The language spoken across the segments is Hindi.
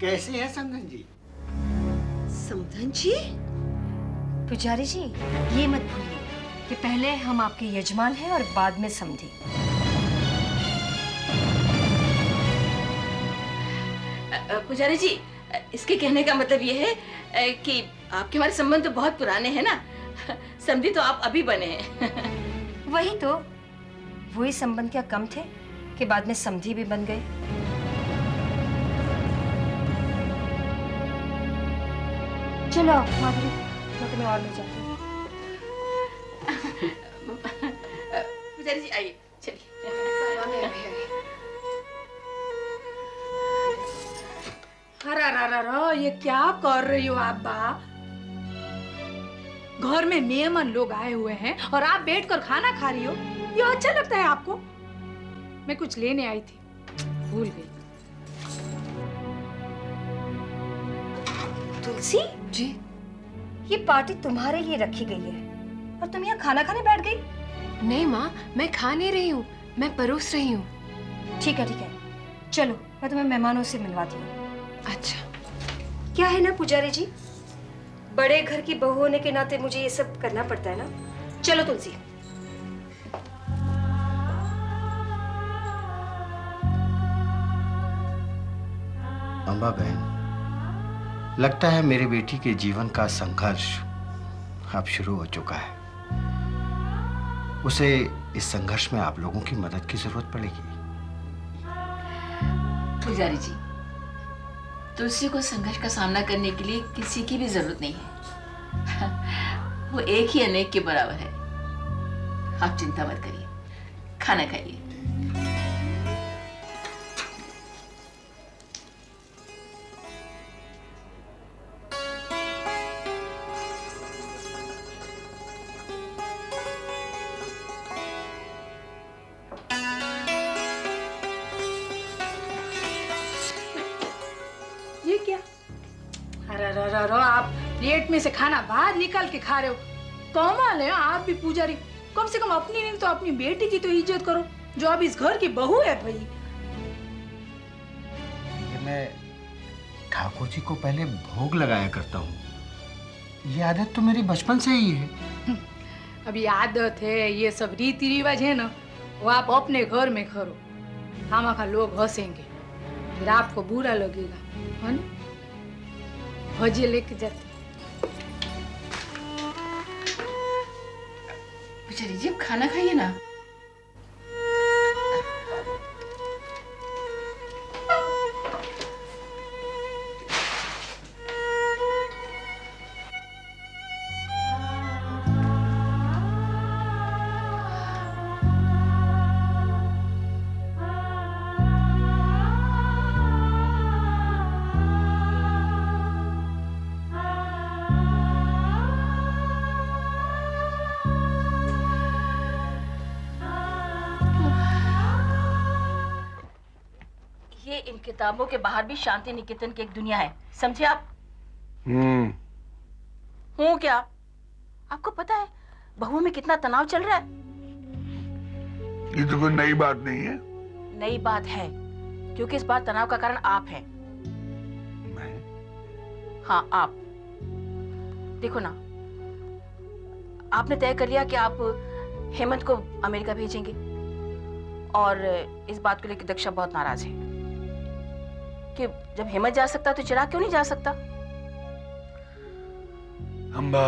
कैसे हैं समधन जी? समधन जी? पुजारी जी, ये मत भूलिए कि पहले हम आपके यजमान हैं और बाद में समधी। पुजारी जी, इसके कहने का मतलब ये है कि आपके हमारे संबंध तो बहुत पुराने हैं ना। समधी तो आप अभी बने हैं। वही तो, वही संबंध क्या कम थे कि बाद में समधी भी बन गए। चलो माधुरी, मैं तुम्हें और ले जाती हूँ। पुजारी जी आइए, चलिए। अरे ये क्या कर रही हो आप बा? घर में मेहमान लोग आए हुए हैं और आप बैठकर खाना खा रही हो, ये अच्छा लगता है आपको? मैं कुछ लेने आई थी, भूल गई। तुलसी जी, ये पार्टी तुम्हारे लिए रखी गई है और तुम यहाँ खाना खाने बैठ गई? नहीं माँ, मैं खा नहीं रही हूँ, मैं परोस रही हूँ। ठीक है, चलो मैं तुम्हें मेहमानों से मिलवाती हूँ। अच्छा। क्या है ना पुजारी जी, बड़े घर की बहू होने के नाते मुझे ये सब करना पड़ता है ना। चलो तुलसी। अम्बा बहन, लगता है मेरी बेटी के जीवन का संघर्ष अब शुरू हो चुका है। उसे इस संघर्ष में आप लोगों की मदद की जरूरत पड़ेगी। पुजारी जी, तुलसी को संघर्ष का सामना करने के लिए किसी की भी जरूरत नहीं है। वो एक ही अनेक के बराबर है। आप चिंता मत करिए, खाना खाइए। ये क्या? अरे आप प्लेट में से खाना बाहर निकाल के खा रहे हो। कमाल है आप भी पुजारी। कम से कम अपनी नहीं तो अपनी बेटी की तो इज्जत करो, जो अब इस घर की बहू है भाई। मैं ठाकुर जी को पहले भोग लगाया करता हूँ। ये आदत तो मेरी बचपन से ही है। अभी आदत है, ये सब रीति रिवाज है ना, वो आप अपने घर में करो। खामा लोग हंसेंगे, फिर आपको बुरा लगेगा, है ना? भजिए लेके जाते। पुजारी जी, अब खाना खाइए ना। ये इन किताबों के बाहर भी शांति निकेतन की एक दुनिया है, समझे आप? हूँ क्या? आपको पता है बहू में कितना तनाव चल रहा है? ये तो कोई नई बात नहीं है। नई बात है, क्योंकि इस बार तनाव का कारण आप हैं। मैं? हाँ, आप। देखो ना, आपने तय कर लिया कि आप हेमंत को अमेरिका भेजेंगे, और इस बात को लेकर दक्षा बहुत नाराज है कि जब हेमंत जा सकता तो चिराग क्यों नहीं जा सकता? अम्बा,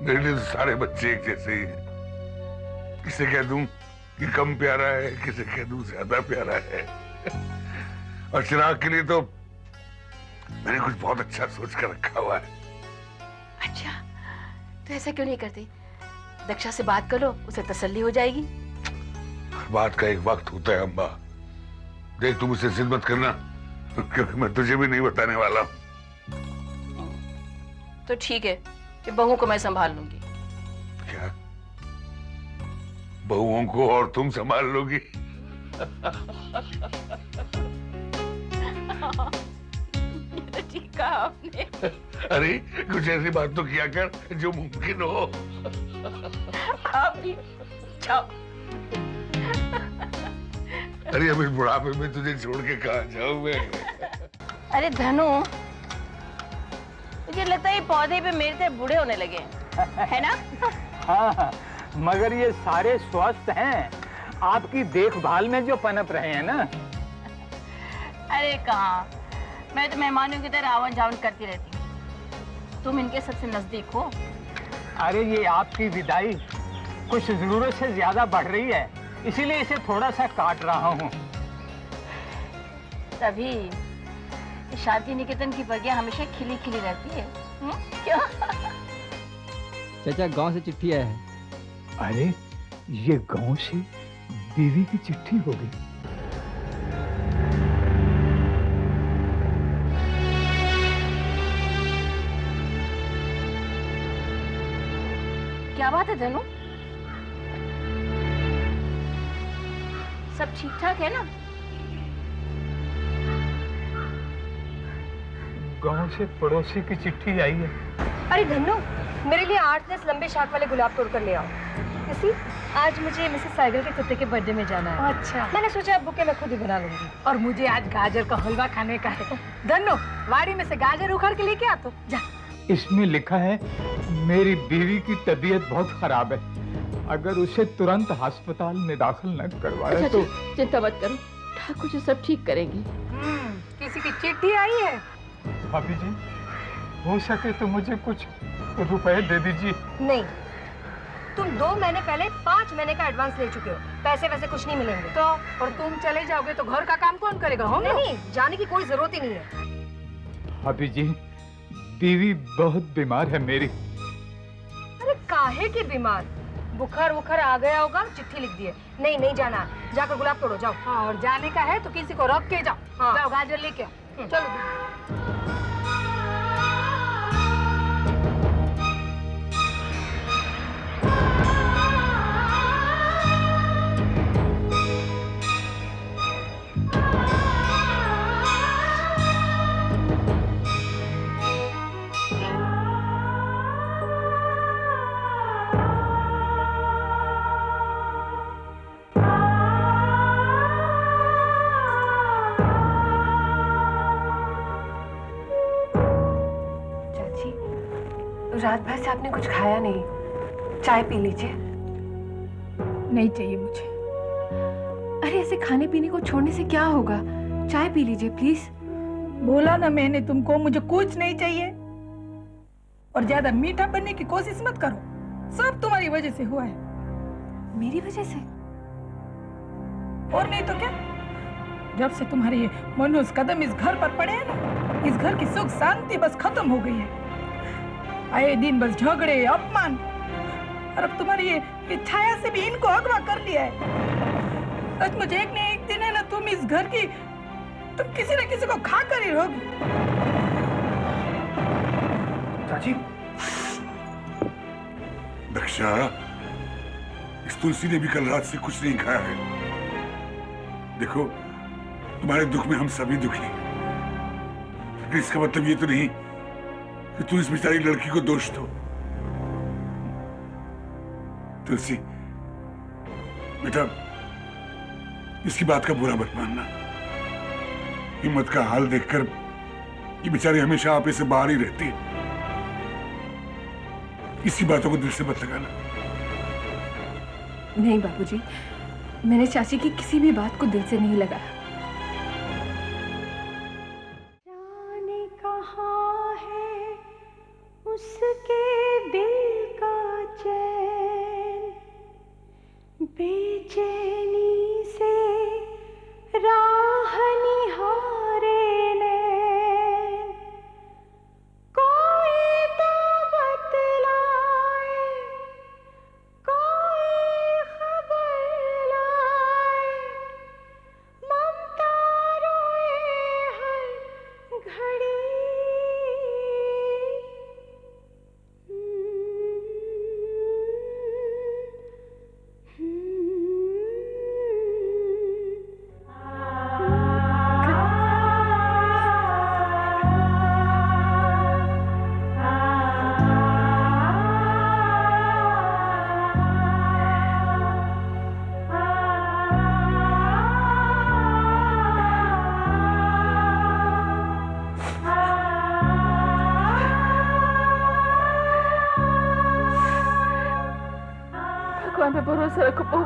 मेरे लिए तो सारे बच्चे एक जैसे ही हैं। किसे कह दूं कि कम प्यारा है, किसे कह दूं ज्यादा प्यारा है। और चिराग के लिए तो मैंने कुछ बहुत अच्छा सोच कर रखा हुआ है। अच्छा, तो ऐसा क्यों नहीं करते? दक्षा से बात करो, उसे तसल्ली हो जाएगी। हर बात का एक वक्त होता है अम्बा। देख, तुम उसे जिद मत करना, क्योंकि मैं तुझे भी नहीं बताने वाला। तो ठीक है, कि बहू को मैं संभाल लूंगी। क्या? बहुओं को और तुम संभाल लोगी? ठीक कहा आपने। अरे, कुछ ऐसी बात तो किया कर जो मुमकिन हो। आप भी जाओ। अरे, अब इस बुढ़ापे में तुझे छोड़ के कहाँ जाऊं मैं? अरे धनु, मुझे लगता है ये पौधे पे मेरे से बूढ़े होने लगे हैं, है ना? हाँ, मगर ये सारे स्वस्थ हैं, आपकी देखभाल में जो पनप रहे हैं ना। अरे कहाँ, मैं तो मेहमानों की तरह आवन जावन करती रहती हूँ। तुम इनके सबसे नजदीक हो। अरे ये आपकी विदाई कुछ जरूरत से ज्यादा बढ़ रही है, इसीलिए इसे थोड़ा सा काट रहा हूँ। तभी शांति निकेतन की बगिया हमेशा खिली खिली रहती है। क्यों? चाचा गांव से चिट्ठी आया है। अरे ये गांव से बीवी की चिट्ठी होगी। क्या बात है धनु? सब ठीक ठाक है ना? गांव से पड़ोसी की चिट्ठी आई है। अरे धन्नो, मेरे लिए 8-10 लंबे शाख वाले गुलाब तोड़ कर ले आओ। इसी आज मुझे मिसेस साइगल के कुत्ते के बर्थडे में जाना है। अच्छा, मैंने सोचा अब बुके मैं खुद ही बना लूंगी। और मुझे आज गाजर का हलवा खाने का है। धन्नो, वाड़ी में से गाजर उखाड़ के लेके आ तो जा। इसमें लिखा है मेरी बीवी की तबीयत बहुत खराब है, अगर उसे तुरंत अस्पताल में दाखिल न करवाया तो। चिंता मत करो, ठाकुर जी सब ठीक करेंगे। किसी की चिट्ठी आई है? भाभी जी, हो सके तो मुझे कुछ रुपए दे दीजिए। नहीं, तुम 2 महीने पहले 5 महीने का एडवांस ले चुके हो। पैसे वैसे कुछ नहीं मिलेंगे। तो और तुम चले जाओगे तो घर का काम कौन करेगा? हम नहीं, जाने की कोई जरूरत ही नहीं है। भाभी जी, बीवी बहुत बीमार है मेरी। अरे काहे की बीमार? बुखार वुखार आ गया होगा, चिट्ठी लिख दिए। नहीं, नहीं जाना, जाकर गुलाब तोड़ो जाओ। हाँ, और जाने का है तो किसी को रख के जाओ। हाँ। जाओ गाजर लेके आओ। चलो। रात भर से आपने कुछ खाया नहीं, चाय पी लीजिए। नहीं चाहिए मुझे। अरे ऐसे खाने पीने को छोड़ने से क्या होगा? चाय पी लीजिए प्लीज। बोला ना मैंने तुमको, मुझे कुछ नहीं चाहिए। और ज्यादा मीठा बनने की कोशिश मत करो, सब तुम्हारी वजह से हुआ है। मेरी वजह से? और नहीं तो क्या, जब से तुम्हारे ये मनोज कदम इस घर पर पड़े हैं ना, इस घर की सुख शांति बस खत्म हो गई है। आए दिन बस झगड़े, अपमान, और अब तुम्हारी ये छाया से भी इनको अगवा कर लिया है। सच मुझे एक न एक दिन है ना, तुम इस घर की, तुम किसी न किसी को खा कर ही रहोगी। चाची, दक्षा, इस तुलसी ने भी कल रात से कुछ नहीं खाया है। देखो, तुम्हारे दुख में हम सभी दुखी हैं। लेकिन इसका मतलब ये तो नहीं कि तू इस बेचारी लड़की को दोष दो। तुलसी बेटा, इसकी बात का बुरा मत मानना। हिम्मत का हाल देखकर ये बेचारी हमेशा आपे से बाहर ही रहती है। इसकी बातों को दिल से मत लगाना। नहीं बाबूजी, मैंने चाची की किसी भी बात को दिल से नहीं लगाया। जाने कहाँ है उसके दिल का चैन, बेचैनी से राह निहारे नैन, कोई तो बतलाए, कोई खबर लाए, ममता रोए हर घड़ी। भगवान पे भरोसा रखो बहू,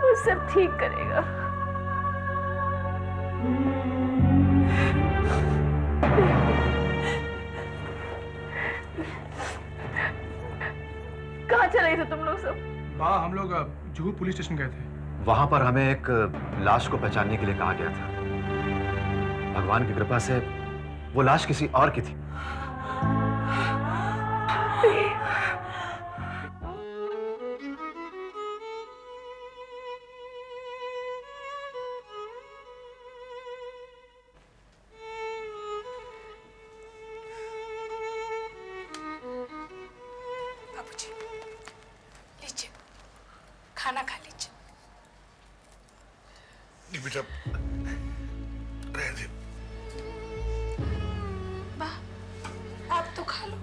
वो सब ठीक करेगा। कहाँ चले थे तुम लोग सब? माँ, हम लोग जुहू पुलिस स्टेशन गए थे। वहां पर हमें एक लाश को पहचानने के लिए कहा गया था। भगवान की कृपा से वो लाश किसी और की थी। बाबूजी, लीजिए, खाना खा लीजिए। नहीं बेटा, रह दे। माँ, आप तो खा लो।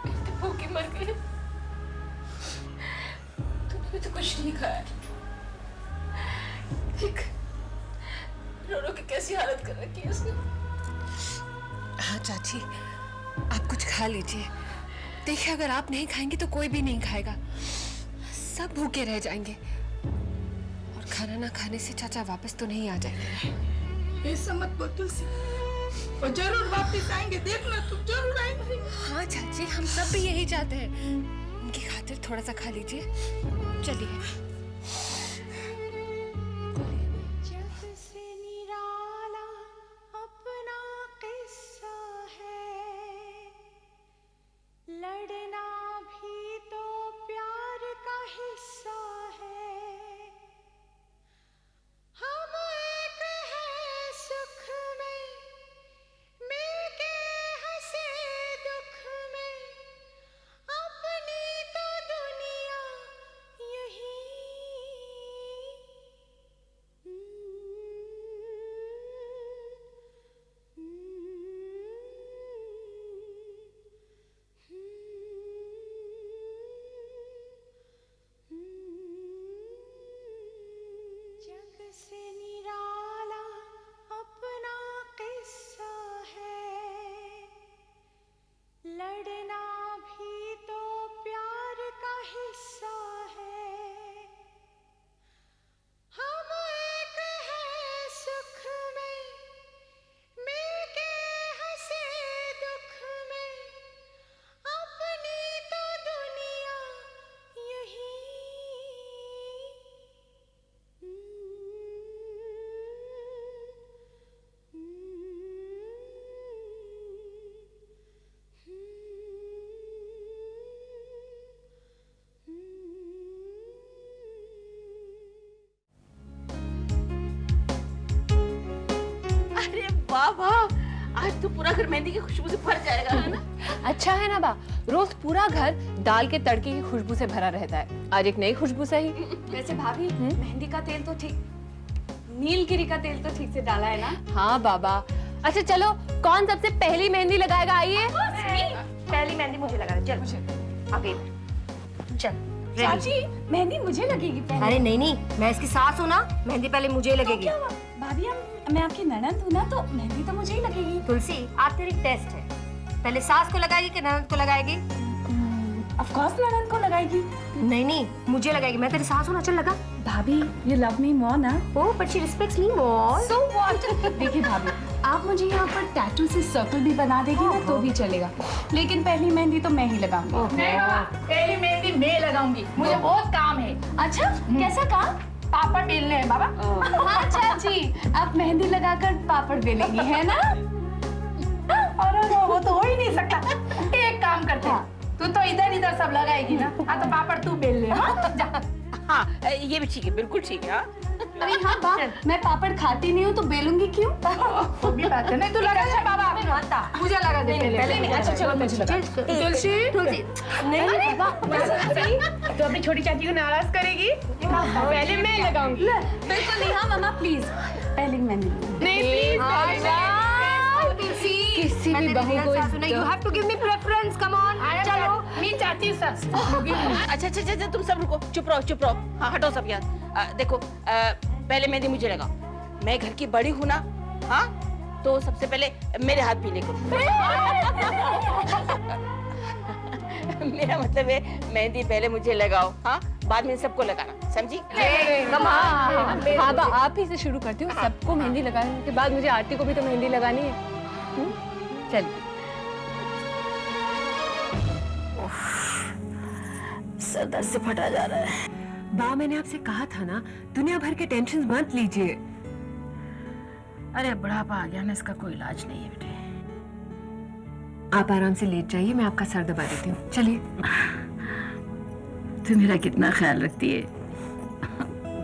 मैं तो भूखी मर गई। तूने भी तो कुछ नहीं खाया। देख, रोनो की कैसी हालत कर रखी है उसने। हाँ चाची, आप कुछ खा लीजिए। देखिए, अगर आप नहीं खाएंगे तो कोई भी नहीं खाएगा, सब भूखे रह जाएंगे। और खाना ना खाने से चाचा वापस तो नहीं आ जाएंगे। ऐसा मत बोल तुलसी, वो जरूर वापस आएंगे, देखना तुम जरूर आएंगे। हाँ चाची, हम सब भी यही चाहते हैं। उनकी खातिर थोड़ा सा खा लीजिए। चलिए। जग से निराला अपना किस्सा है, लड़ना भी तो प्यार का हिस्सा है। हम एक हैं सुख में, मिलके हंसे दुख में, अपनी तो दुनिया यही। जग से निराला अपना किस्सा है, लड़ना भी तो प्यार का हिस्सा है। हम एक हैं सुख में, मिलके हंसे दुख में, अपनी तो दुनिया यही। अरे वाह वाह, आज तो पूरा घर मेहंदी की खुशबू से भर जाएगा, है ना? अच्छा है ना बा, रोज पूरा घर दाल के तड़के की खुशबू से भरा रहता है। आज एक नई खुशबू सही। वैसे भाभी, मेहंदी का तेल तो ठीक, नीलगिरी का तेल तो ठीक से डाला है ना? हाँ बाबा। अच्छा चलो, कौन सबसे पहली मेहंदी लगाएगा? आइए। पहली मेहंदी मुझे लगा दे, चल आगे चल। चाची, मेहंदी मुझे लगेगी पहले। अरे नहीं नहीं, मैं इसकी सास हूँ ना, मेहंदी पहले मुझे लगेगी। भाभी, मैं आपकी ननद हूँ ना, तो मेहंदी तो मुझे ही लगेगी। तुलसी, आज तेरी टेस्ट है, पहले सास को लगाएगी कि ननद को लगाएगी? ऑफ कोर्स ननद को लगाएगी। नहीं नहीं, मुझे लगाएगी, मैं तेरी सास हूँ ना। चल लगा। भाभी, you love me more ना? Oh, but she respects me more. So what? देखिए भाभी, आप मुझे यहाँ पर टैटू से सर्कल भी बना देगी ना तो भी चलेगा, लेकिन पहली मेहंदी तो मैं ही लगाऊंगी। नहीं बाबा, पहली मेहंदी मैं लगाऊंगी, मुझे बहुत काम है। अच्छा, कैसा काम? पापड़ बेलने हैं बाबा। हाँ चाची, आप मेहंदी लगाकर पापड़ बेलेंगी, है ना? अरे वो तो हो ही नहीं सकता। एक काम करते हैं, तू तो इधर इधर सब लगाएगी ना, हाँ तो पापड़ तू बेल ले। हाँ जा। हाँ, ये भी ठीक है, बिल्कुल ठीक है। हाँ? अरे हाँ बाप, मैं पापड़ खाती नहीं हूँ तो बेलूंगी क्यों? वो भी बात है। नहीं तू लगा दे बाबा, मुझे लगा दे पहले। अच्छा चलो मुझे लगा। तुलसी, तुलसी, नहीं बाबा, तो अभी छोटी चाची को नाराज करेगी? पहले मैं लगाऊंगी। बिल्कुल नहीं। हाँ मामा प्लीज, पहली मेहंदी। नहीं प्लीज। किसी भी बहू को you have to give me preference. Come on. चलो। मैं चाहती सस। अच्छा अच्छा अच्छा, तुम सब रुको, चुप रहो चुप रहो। हाँ हटो सब यार। देखो, पहले मेहंदी मुझे लगा, मैं घर की बड़ी हूँ ना, हाँ तो सबसे पहले मेरे हाथ पीले करो। मेरा मतलब है मेहंदी पहले मुझे लगाओ, हाँ, बाद में सबको लगाना, समझी? हाँ बा, आप ही से शुरू करती हूँ। सबको मेहंदी लगाने के बाद मुझे आरती को भी तो मेहंदी लगानी है। चलिए। सर दर्द से फटा जा रहा है। बा, मैंने आपसे कहा था ना, दुनिया भर के टेंशन मत लीजिए। अरे बुढ़ापा आ गया ना, इसका कोई इलाज नहीं है बेटे। आप आराम से लेट जाइए, मैं आपका सर दबा देती हूँ। चलिए। तू मेरा कितना ख्याल रखती है।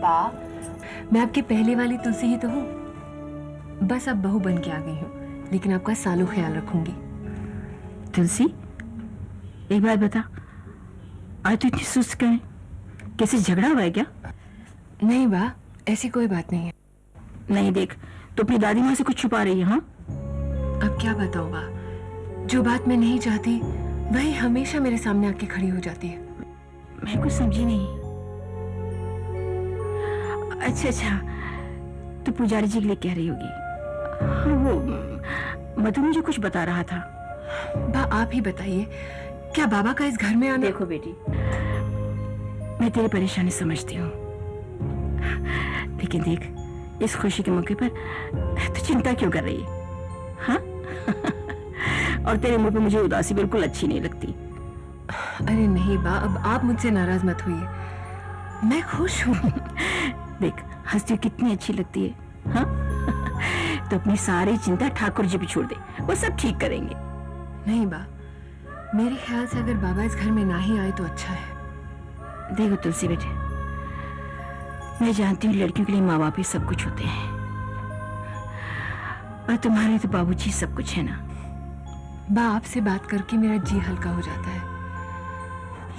बा, मैं आपकी पहले वाली तुलसी ही तो हूँ। बस अब बहू बन के आ गई हूँ, लेकिन आपका सालों ख्याल रखूंगी। तुलसी, एक बात बता, आज तू इतनी सुस्त क्यों है? कैसे झगड़ा हुआ है क्या? नहीं बा, ऐसी कोई बात नहीं है। नहीं देख, तो अपनी दादी माँ से कुछ छुपा रही है। हाँ, अब क्या बताऊँ बा, जो बात मैं नहीं चाहती वही हमेशा मेरे सामने आके खड़ी हो जाती है। मैं कुछ समझी नहीं। अच्छा, तो पुजारी जी के लिए कह रही होगी। हाँ, वो मधु मुझे कुछ बता रहा था। बा, आप ही बताइए, क्या बाबा का इस घर में आना? देखो बेटी, मैं तेरी परेशानी समझती हूँ, लेकिन देख, इस खुशी के मौके पर तू चिंता क्यों कर रही है? हाँ? और तेरे मुंह पे मुझे उदासी बिल्कुल अच्छी नहीं लगती। अरे नहीं बा, अब आप मुझसे नाराज मत होइए, मैं खुश हूँ। देख, हंसती कितनी अच्छी लगती है। हाँ? तो अपनी सारी चिंता ठाकुर जी पे छोड़ दे, वो सब ठीक करेंगे। नहीं बा, मेरे ख्याल से अगर बाबा इस घर में ना ही आए तो अच्छा है। देखो तुलसी बेटे, मैं जानती हूँ लड़कियों के लिए माँ बाप ही सब कुछ होते हैं, और तुम्हारे तो बाबूजी सब कुछ है ना। बा, आपसे बात करके मेरा जी हल्का हो जाता है,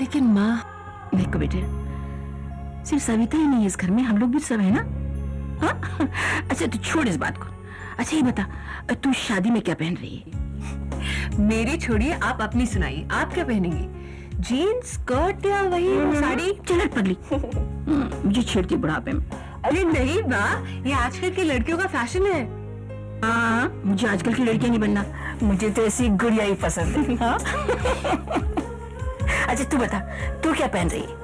लेकिन माँ। देखो बेटे, सिर्फ सविता ही नहीं है इस घर में, हम लोग भी सब है ना। हाँ? अच्छा, तू छोड़ इस बात को। अच्छा ये बता, तू शादी में क्या पहन रही है? मेरी छोड़िए, आप अपनी सुनाइए, आप क्या पहनेंगी? जीन्स, स्कर्ट या वही साड़ी? चल पगली, मुझे छेड़ती बुढ़ापे में। अरे नहीं बा, ये आजकल की लड़कियों का फैशन है। हाँ, मुझे आजकल की लड़कियां नहीं बनना, मुझे तो ऐसी गुड़िया ही पसंद है। हाँ? अच्छा तू बता, तू क्या पहन रही है?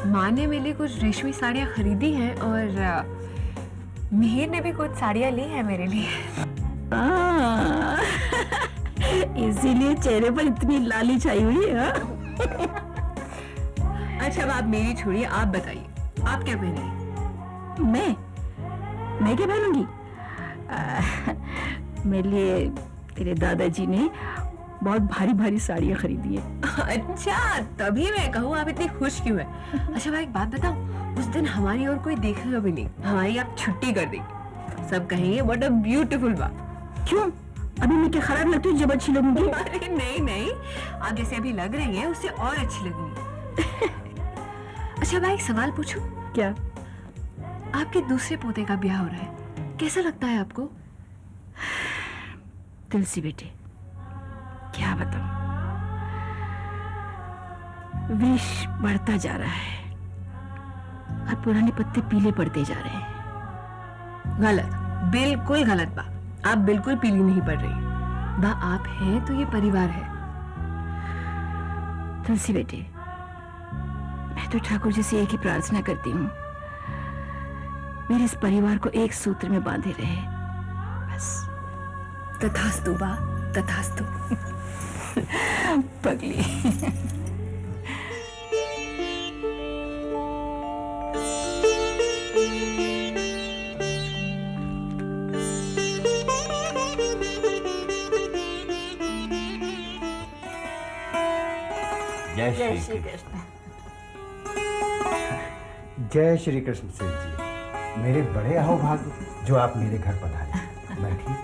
माँ ने मेरे लिए कुछ रेशमी साड़ियाँ खरीदी हैं, और मिहिर ने भी कुछ साड़ियाँ ली हैं मेरे लिए। इसीलिए चेहरे पर इतनी लाली छाई हुई है। अच्छा, अब आप मेरी छोड़िए, आप बताइए, आप क्या पहनेंगी? मैं क्या पहनूंगी? मेरे लिए तेरे दादाजी ने बहुत भारी भारी साड़ियाँ खरीदी है। अच्छा, तभी मैं कहूँ आप इतनी खुश क्यों है। अच्छा मैं एक बात बताऊँ, उस दिन हमारी और कोई देखेगा भी नहीं, हमारी आप छुट्टी कर देंगे, सब कहेंगे व्हाट अ ब्यूटीफुल बात। क्यों, अभी मैं क्या खराब लगती हूँ जब अच्छी लगूंगी? अरे नहीं, आप जैसे अभी लग रही हैं उससे और अच्छी लगूंगी। अच्छा मैं एक सवाल पूछूं? क्या? आपके दूसरे पोते का ब्याह हो रहा है, कैसा लगता है आपको? तुलसी बेटे, क्या बताऊं, विष बढ़ता जा रहा है और पुराने पत्ते पीले पड़ते जा रहे हैं। गलत, बिल्कुल गलत बा, आप बिल्कुल पीली नहीं पड़ रही बा, आप हैं तो ये परिवार है। तुलसी बेटे, मैं तो ठाकुर जी से एक ही प्रार्थना करती हूँ, मेरे इस परिवार को एक सूत्र में बांधे रहे, बस। तथास्तु बा, तथास्तु। पगली। जय श्री कृष्ण। जय श्री कृष्ण सेठ जी, मेरे बड़े अहोभाग्य जो आप मेरे घर पधारे। बैठिए।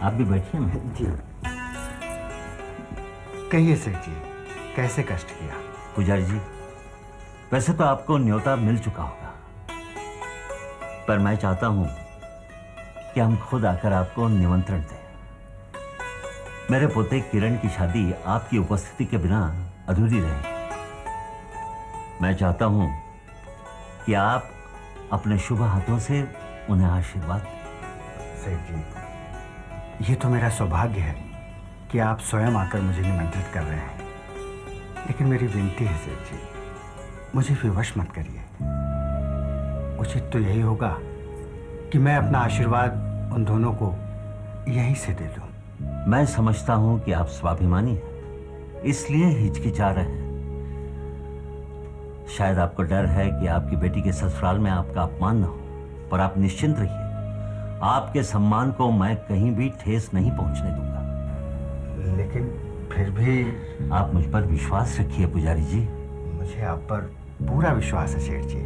आप भी बैठिए ना। जी। कहिए सेठ जी, कैसे कष्ट किया? पुजारी जी, वैसे तो आपको न्योता मिल चुका होगा, पर मैं चाहता हूं कि हम खुद आकर आपको निमंत्रण दें। मेरे पोते किरण की शादी आपकी उपस्थिति के बिना अधूरी रहे। मैं चाहता हूं कि आप अपने शुभ हाथों से उन्हें आशीर्वाद दें। सेठ जी, ये तो मेरा सौभाग्य है कि आप स्वयं आकर मुझे निमंत्रित कर रहे हैं, लेकिन मेरी विनती है सेठ जी, मुझे विवश मत करिए। उचित तो यही होगा कि मैं अपना आशीर्वाद उन दोनों को यहीं से दे दूं। मैं समझता हूं कि आप स्वाभिमानी हैं, इसलिए हिचकिचा रहे हैं। शायद आपको डर है कि आपकी बेटी के ससुराल में आपका अपमान न हो, पर आप निश्चिंत रहिए, आपके सम्मान को मैं कहीं भी ठेस नहीं पहुंचने दूंगा। लेकिन फिर भी आप मुझ पर विश्वास रखिए पुजारी जी। मुझे आप पर पूरा विश्वास है सेठ जी,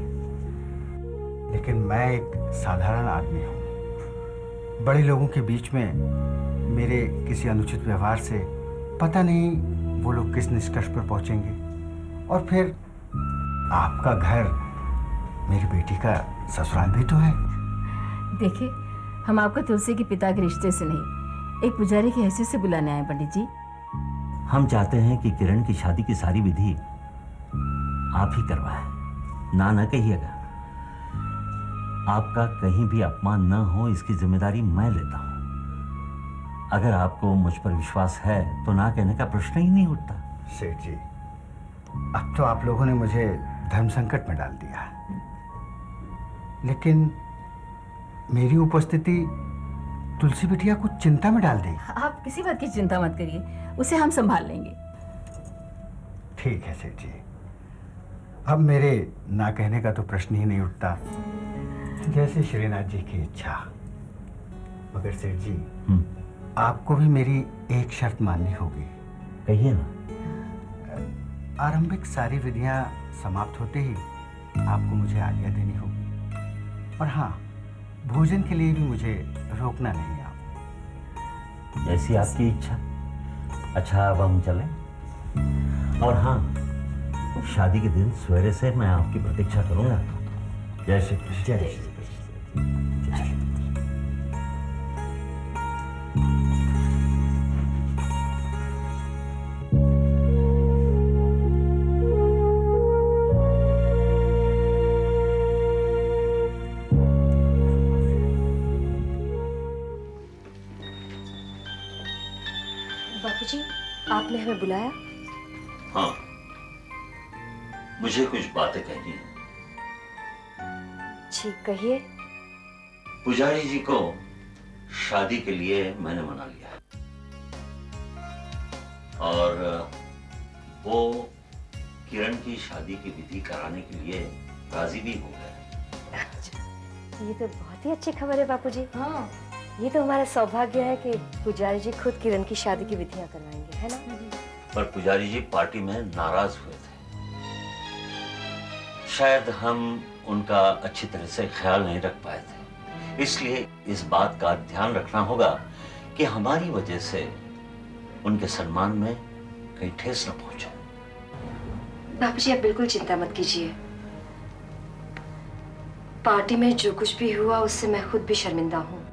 लेकिन मैं एक साधारण आदमी हूँ। बड़े लोगों के बीच में मेरे किसी अनुचित व्यवहार से पता नहीं वो लोग किस निष्कर्ष पर पहुंचेंगे, और फिर आपका घर मेरी बेटी का ससुराल भी तो है। देखिए, हम आपको तुलसी के पिता के रिश्ते से नहीं, एक पुजारी की हैसियत से बुलाने आए पंडित जी। हम चाहते हैं कि किरण की शादी की सारी विधि आप ही करवाएं। ना कहिएगा, आपका कहीं भी अपमान न हो इसकी जिम्मेदारी मैं लेता हूं। अगर आपको मुझ पर विश्वास है तो ना कहने का प्रश्न ही नहीं उठता। सेठ जी, अब तो आप लोगों ने मुझे धर्म संकट में डाल दिया, लेकिन मेरी उपस्थिति तुलसी बिटिया को चिंता में डाल देगी। आप किसी बात की चिंता मत करिए, उसे हम संभाल लेंगे। ठीक है सेठ जी, अब मेरे ना कहने का तो प्रश्न ही नहीं उठता, जैसे श्रीनाथ जी की इच्छा। मगर सेठ जी, आपको भी मेरी एक शर्त माननी होगी। कहिए ना। आरंभिक सारी विधियां समाप्त होते ही आपको मुझे आज्ञा देनी होगी, और हाँ, भोजन के लिए भी मुझे रोकना नहीं आप। जैसी आपकी इच्छा। अच्छा, अब हम चलें? और हाँ, शादी के दिन सवेरे से मैं आपकी प्रतीक्षा करूंगा। जय श्री कृष्ण। जय श्री कृष्ण। बापूजी, आपने हमें बुलाया? हाँ, मुझे कुछ बातें कहनी है। जी कहिए। पुजारी जी को शादी के लिए मैंने मना लिया, और वो किरण की शादी की विधि कराने के लिए राजी भी हो गए। ये तो बहुत ही अच्छी खबर है बापूजी। हाँ, ये तो हमारा सौभाग्य है कि पुजारी जी खुद किरण की शादी की विधियां करवाएंगे, है ना? पर पुजारी जी पार्टी में नाराज हुए थे। शायद हम उनका अच्छी तरह से ख्याल नहीं रख पाए थे, इसलिए इस बात का ध्यान रखना होगा कि हमारी वजह से उनके सम्मान में कहीं ठेस न पहुंचे। बापूजी, आप बिल्कुल चिंता मत कीजिए। पार्टी में जो कुछ भी हुआ उससे मैं खुद भी शर्मिंदा हूँ।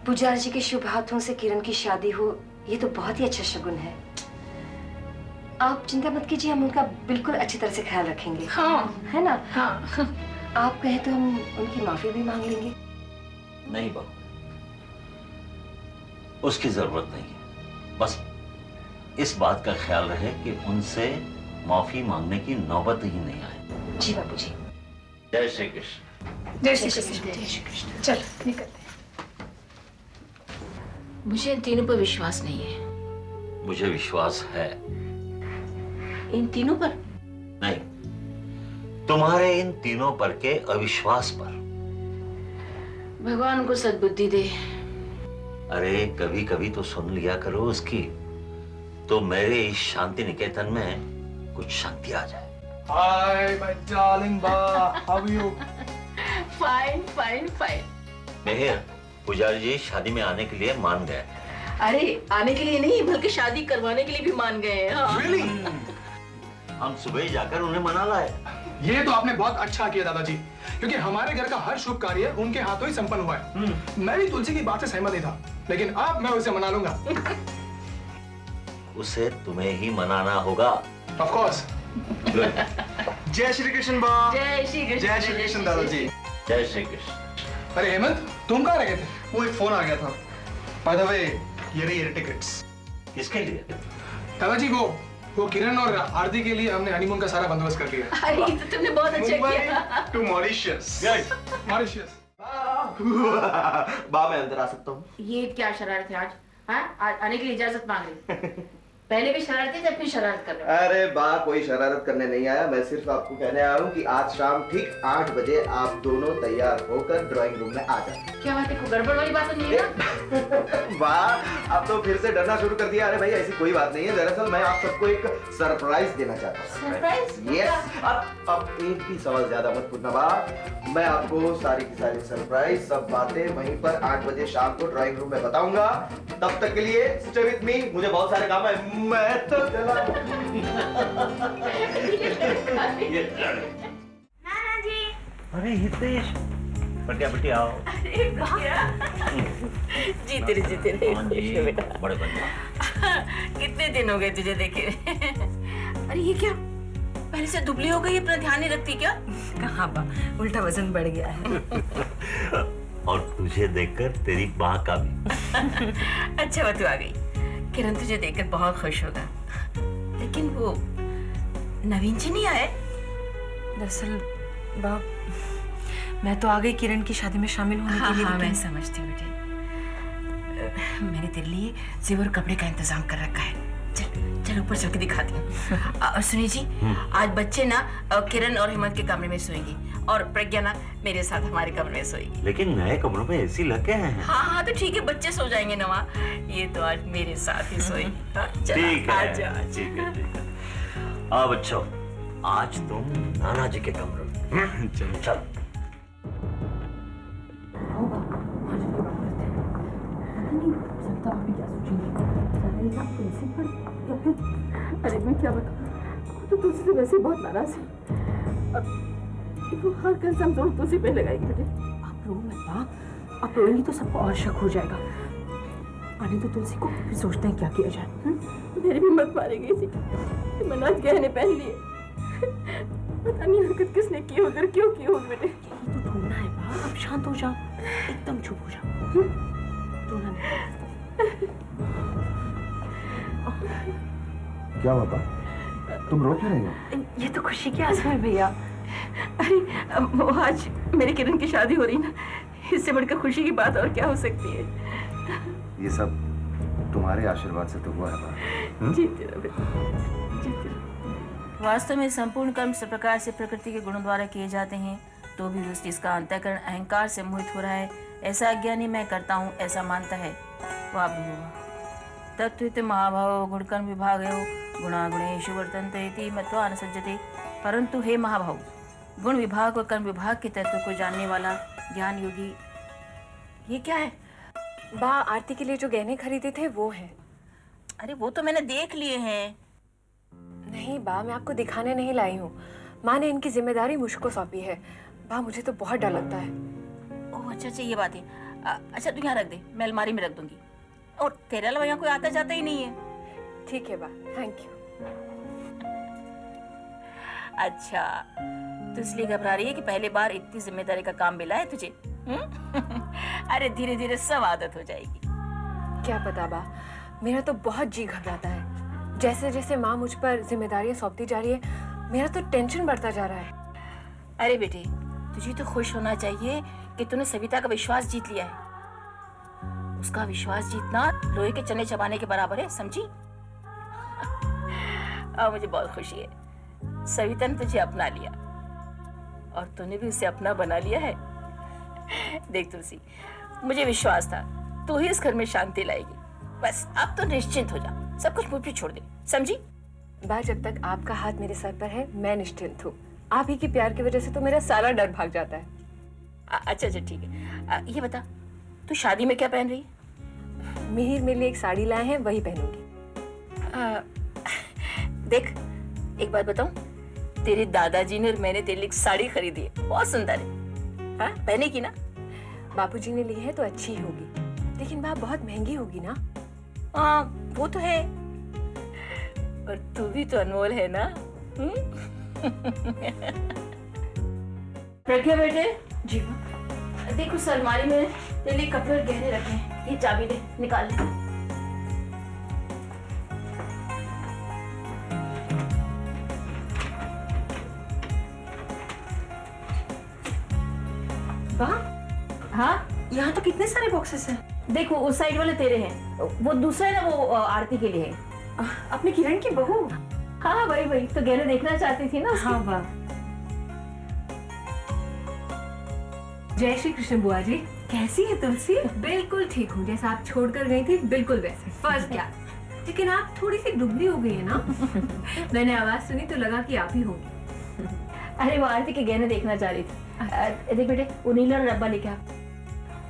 पुजारी जी के शुभ हाथों से किरण की शादी हो, ये तो बहुत ही अच्छा शगुन है। आप चिंता मत कीजिए, हम उनका बिल्कुल अच्छी तरह से ख्याल रखेंगे। हाँ, है ना? हाँ। आप कहें तो हम उनकी माफी भी मांग लेंगे। नहीं बहू, उसकी जरूरत नहीं है। बस इस बात का ख्याल रहे कि उनसे माफी मांगने की नौबत ही नहीं आए। जी बापूजी। जय श्री कृष्ण। जय श्री कृष्ण। जय श्री कृष्ण। चल निकलते। मुझे इन तीनों पर विश्वास नहीं है। मुझे विश्वास है। इन तीनों पर? नहीं, तुम्हारे इन तीनों पर के अविश्वास पर। भगवान को सद्बुद्धि दे। अरे कभी कभी तो सुन लिया करो उसकी, तो मेरे इस शांति निकेतन में कुछ शांति आ जाए। हाय माय डार्लिंग बा, how are you? Fine fine fine. Mehar, पुजारी जी शादी में आने के लिए मान गए। अरे आने के लिए नहीं, बल्कि शादी करवाने के लिए भी मान गए हैं। हाँ। Really? हम सुबह ही जाकर उन्हें मना लाए। ये तो आपने बहुत अच्छा किया दादाजी, क्योंकि हमारे घर का हर शुभ कार्य उनके हाथों ही संपन्न हुआ है। मैं भी तुलसी की बात से सहमत नहीं था, लेकिन अब मैं उसे मना लूंगा। उसे तुम्हें ही मनाना होगा। Of course. जय श्री कृष्ण बा। जय श्री कृष्ण। जय श्री कृष्ण दादाजी। जय श्री कृष्ण। अरे हेमंत, तुम कहाँ रह गए थे? वो एक फोन आ गया था। बाय द वे, ये रही टिकट्स। किसके लिए? दादाजी वो किरण और आरती के लिए हमने हनीमून का सारा बंदोबस्त कर लिया। अरे ये तो तुमने बहुत अच्छा किया। To Mauritius. मॉरिशस। बा मैं अंदर आ सकता हूँ? ये क्या शरारत है आज? हाँ, आज आने के लिए इजाजत मांग रही। पहले भी शरारती थे, फिर शरारत कर रहे हो। अरे बा कोई शरारत करने नहीं आया, मैं सिर्फ आपको कहने आया हूँ कि आज शाम ठीक 8 बजे आप दोनों तैयार होकर ड्राइंग रूम में आ जाए। क्या बात है, कोई गड़बड़ वाली बात तो नहीं है ना? वाह, अब तो फिर से डरना शुरू कर दिया। अरे भाई ऐसी कोई बात नहीं है, दरअसल मैं आप सबको एक सरप्राइज देना चाहता हूँ। सरप्राइज? यस। अब एक भी सवाल ज्यादा मत पूछना बा, मैं आपको सारी की सारी सरप्राइज सब बातें वहीं पर 8 बजे शाम को ड्राइंग रूम में बताऊंगा। तब तक के लिए स्टे विद मी, मुझे बहुत सारे काम है, मैं तो चला। अरे हितेश, बटिया आओ। जीते रहे हाँ जी, बेटा। बड़े बढ़िया। कितने दिन हो गए तुझे देखे? अरे ये क्या, पहले से दुबली हो गई, अपना ध्यान नहीं रखती क्या? कहाँ बा, उल्टा वजन बढ़ गया है। और तुझे देखकर तेरी माँ का भी। अच्छा बात आ गई, किरण तुझे देखकर बहुत खुश होगा। लेकिन वो नवीन जी नहीं आए? दरअसल बाप, मैं तो आ गई किरण की शादी में शामिल होने के लिए। हाँ, मैं समझती हूँ बेटे। मैंने तेरे लिए जेवर कपड़े का इंतजाम कर रखा है। चल ऊपर चल के दिखाती हूँ। और सुनिए जी, आज बच्चे ना किरण और हेमंत के कमरे में सोएंगे और प्रज्ञा ना मेरे साथ हमारे कमरे में सोएगी। लेकिन नए कमरों में एसी लगे हैं। हाँ तो ठीक है, बच्चे सो जाएंगे ना वहाँ, ये तो आज मेरे साथ ही सोएगी। ठीक है, ठीक है। अब बच्चों, आज तुम नाना जी के कमरे में। चल। अरे मैं क्या बताऊं, तो तुलसी से वैसे बहुत नाराज है। अब हर कसम जोर तुलसी पे लगाएगी बेटे। आप रो मत माँ, आप रोएंगी तो सबको और शक हो जाएगा। आने तो तुलसी को, फिर सोचते हैं क्या किया जाए। मेरी भी हिम्मत मारी गई थी कि मैंने आज गहने पहन लिए। पता नहीं हरकत किसने की होकर क्यों की हो बेटे। यही तो ढूंढना है माँ, अब शांत हो जाओ, एकदम चुप हो जाओ। रोना नहीं। क्या बाबा, तुम रो क्यों रही हो? ये तो खुशी के आंसू है भैया। अरे वो आज मेरी किरण की शादी हो रही ना, इससे बढ़कर खुशी की बात और क्या हो सकती है। ये सब तुम्हारे आशीर्वाद से तो हुआ है बाबा। जीते रहो बेटा, जीते रहो। वास्तव में संपूर्ण कर्म इस प्रकार से प्रकृति के गुणों द्वारा किए जाते हैं, तो भी उस जिसका अंतःकरण अहंकार से मोहित हो रहा है, ऐसा अज्ञानी मैं करता हूँ ऐसा मानता है, वह हुआ। तत्वित महाभाव गुणकर्म विभागयो गुणा गुणेषु वर्तन्ते इति मत्वा न सज्जते। परंतु हे महाभाव, गुण विभाग और कर्म विभाग के तत्व को जानने वाला ज्ञान योगी। ये क्या है? बा, आरती के लिए जो गहने खरीदे थे वो हैं। अरे वो तो मैंने देख लिए हैं। नहीं बा, मैं आपको दिखाने नहीं लाई हूँ। माँ ने इनकी जिम्मेदारी मुझको सौंपी है। बा, मुझे तो बहुत डर लगता है। ओह अच्छा, ये बात है। अच्छा तू यहाँ रख दे, मैं अलमारी में रख दूंगी। और तेरे अलावा यहाँ कोई आता जाता ही नहीं है। ठीक है बा, थैंक यू। अच्छा, तो इसलिए घबरा रही है कि पहली बार इतनी जिम्मेदारी का काम मिला है तुझे? अरे धीरे धीरे सब आदत हो जाएगी। क्या पता बा, मेरा तो बहुत जी घबराता है। जैसे जैसे माँ मुझ पर जिम्मेदारियां सौंपती जा रही है, मेरा तो टेंशन बढ़ता जा रहा है। अरे बेटे, तुझे तो खुश होना चाहिए कि तूने सविता का विश्वास जीत लिया है। उसका विश्वास जीतना लोहे के चने चबाने के बराबर है, समझी? अब मुझे बहुत खुशी है, सविता ने तुझे अपना लिया और तूने भी उसे अपना बना लिया है। देख तुलसी, मुझे विश्वास था तू ही इस घर में शांति लाएगी। बस अब तो निश्चिंत हो जा, सब कुछ मुझ पे छोड़ दे, समझी? बा, जब तक आपका हाथ मेरे सर पर है मैं निश्चिंत हूँ। आप ही के प्यार की वजह से तो मेरा सारा डर भाग जाता है। अच्छा ठीक है। ये बता, तू शादी में क्या पहन रही है? मिहिर मेरे लिए एक साड़ी लाए हैं, वही पहनूंगी। देख, एक बात बताऊं, तेरे दादाजी ने और मैंने तेरे लिए एक साड़ी खरीदी है, बहुत सुंदर है। हाँ, पहनेगी ना? बापूजी ने ली है तो अच्छी होगी, लेकिन बाप बहुत महंगी होगी ना। हाँ वो तो है, और तू भी तो अनमोल है ना। प्रज्ञा बेटे, जी देखो उस अलमारी में तेरे लिए कपड़े और गहने रखे हैं, ये चाबी दे, निकाल ले। तो कितने सारे बॉक्सेस हैं। देखो उस साइड वाले तेरे हैं, वो दूसरा है ना वो आरती के लिए है। अपनी किरण की बहू? हाँ वही वही, तो गहने देखना चाहती थी ना उसकी। हाँ वाह। जय श्री कृष्ण बुआ जी। कैसी है तुलसी? बिल्कुल ठीक हूँ, जैसा आप छोड़कर गई थी बिल्कुल वैसे, फर्स्ट क्लास। लेकिन आप थोड़ी सी दुबली हो गई है ना। मैंने आवाज सुनी तो लगा कि आप ही होंगी। अरे वो आरती के गहने देखना चाह रही थी। देख बेटे वो नीला डब्बा लेके आ,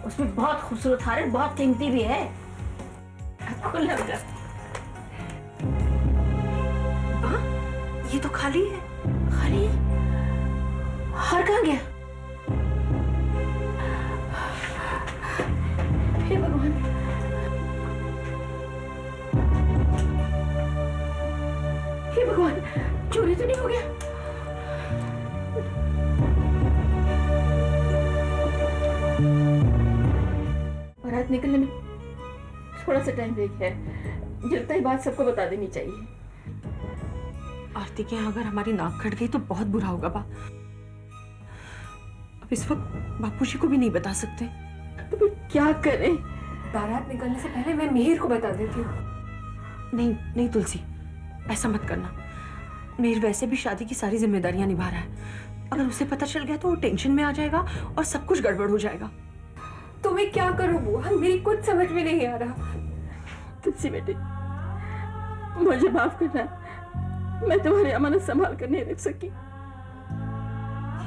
उसमें बहुत खूबसूरत हार है, बहुत कीमती भी है। खुला बेटा। ये तो खाली है। खाली है? हार कहाँ गया? हे भगवान। हे भगवान, चोरी तो नहीं हो गया? बारात निकलने में थोड़ा सा टाइम ब्रेक है, जलता ही बात सबको बता देनी चाहिए। आरती के यहाँ अगर हमारी नाक कट गई तो बहुत बुरा होगा बा। अब इस वक्त बापूजी को भी नहीं बता सकते। तो क्या करें? बारात निकलने से पहले मैं मिहिर को बता देती हूँ। नहीं नहीं तुलसी, ऐसा मत करना। मिहिर वैसे भी शादी की सारी जिम्मेदारियां निभा रहा है। अगर उसे पता चल गया तो वो टेंशन में आ जाएगा और सब कुछ गड़बड़ हो जाएगा। तो मैं क्या करूँ बुआ, मेरी कुछ समझ में नहीं आ रहा। तुलसी बेटी मुझे माफ करना, मैं तुम्हारी अमानत संभाल कर नहीं रख सकी। ये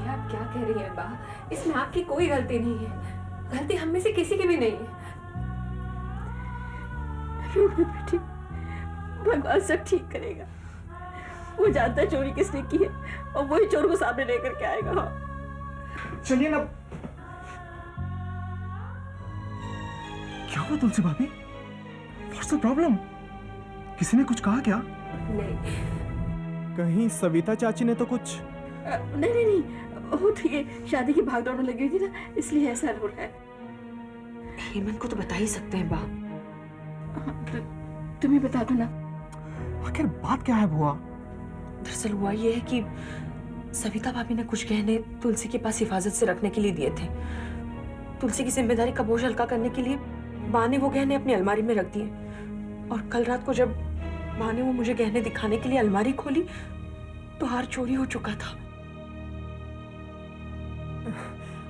आप क्या कह रही हैं बा? इसमें आपकी कोई गलती नहीं है, गलती हम में से किसी की भी नहीं है। रो मत बेटी, भगवान सब ठीक करेगा। वो जानता है चोरी किसने की है और वही चोर को सामने लेकर के आएगा। हाँ चलिए ना। क्या हुआ तुलसी भाभी? What's the problem? किसी ने कुछ कहा क्या? नहीं। कहीं सविता चाची ने तो कुछ? नहीं नहीं नहीं, वो तो ये शादी की भागदौड़ में लगी हुई थी ना, इसलिए ऐसा हो रहा है। हेमंत को तो बता ही सकते हैं बा। तुम्हें बता दो ना। आखिर बात क्या है बुआ? दरअसल हुआ ये है कि सविता भाभी ने कुछ गहने तुलसी के पास हिफाजत से रखने के लिए दिए थे। तुलसी की जिम्मेदारी का बोझ हल्का करने के लिए बा ने वो गहने अपनी अलमारी में रख दिए। और कल रात को जब बा ने वो मुझे गहने दिखाने के लिए अलमारी खोली तो हार चोरी हो चुका था।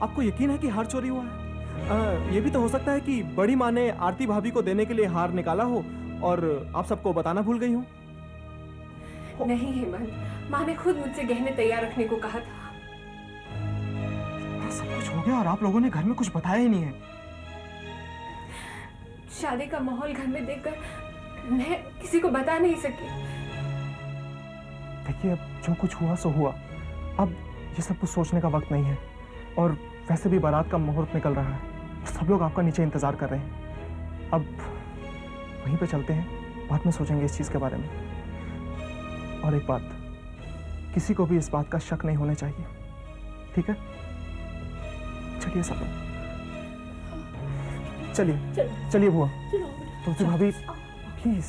आपको यकीन है कि हार चोरी हुआ है? ये भी तो हो सकता है कि बड़ी माँ ने आरती भाभी को देने के लिए हार निकाला हो और आप सबको बताना भूल गई हो। नहीं हेमंत, माँ ने खुद मुझसे गहने तैयार रखने को कहा था। सब कुछ हो गया और आप लोगों ने घर में कुछ बताया ही नहीं है। शादी का माहौल घर में देखकर मैं किसी को बता नहीं सकी। देखिए अब जो कुछ हुआ सो हुआ, अब ये सब कुछ सोचने का वक्त नहीं है। और वैसे भी बारात का मुहूर्त निकल रहा है, सब लोग आपका नीचे इंतजार कर रहे हैं। अब वहीं पे चलते हैं, बाद में सोचेंगे इस चीज के बारे में। और एक बात, किसी को भी इस बात का शक नहीं होना चाहिए, ठीक है? चलिए सब लोग, चलिए चलिए बुआ। तुलसी भाभी प्लीज।